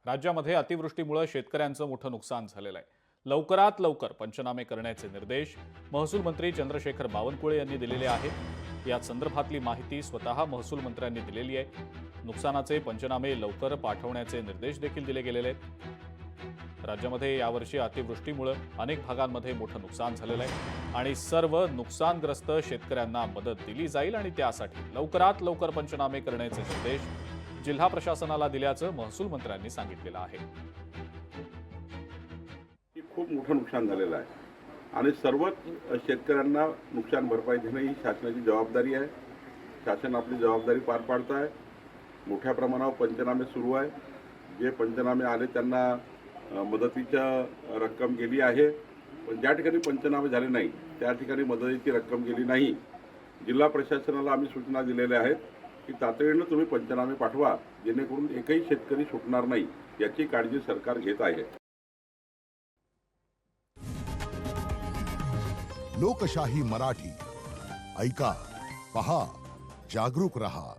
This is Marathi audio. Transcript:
राज्यामध्ये अतिवृष्टीमुळे शेतकऱ्यांचं मोठं नुकसान झालेलं आहे। लवकरात लवकर पंचनामे करण्याचे निर्देश महसूल मंत्री चंद्रशेखर बावनकुळे यांनी दिलेले आहेत। या संदर्भातली माहिती स्वतः महसूल मंत्र्यांनी दिलेली आहे। नुकसानाचे पंचनामे लवकर पाठवण्याचे निर्देश देखील दिले गेलेले आहेत। राज्यामध्ये यावर्षी अतिवृष्टीमुळे अनेक भागांमध्ये मोठं नुकसान झालेलं आहे आणि सर्व नुकसानग्रस्त शेतकऱ्यांना मदत दिली जाईल आणि त्यासाठी लवकरात लवकर पंचनामे करण्याचे निर्देश जिल्हा प्रशासनाला दिल्याचं महसूल मंत्र्यांनी सांगितलेलं आहे। खूप मोठं नुकसान झालेलं आहे आणि सर्वच शेतकऱ्यांना नुकसान भरपाई देणे ही शासनाची जबाबदारी आहे। शासन आपली जबाबदारी पार पाडत आहे। मोठ्या प्रमाणावर पंचनामे सुरू आहे। जे पंचनामे आले त्यांना मदतीच्या रक्कम गेली आहे, पण ज्या ठिकाणी पंचनामे झाले नाही त्या ठिकाणी मदतीची रक्कम गेली नाही। जिल्हा प्रशासनाला आम्ही सूचना दिलेल्या आहेत की तातडीने तुम्ही पंचनामे पाठवा, जेणेकरून एकही शेतकरी सुटणार नाही याची काळजी सरकार घेत आहे। लोकशाही मराठी ऐका, पहा, जागरूक रहा।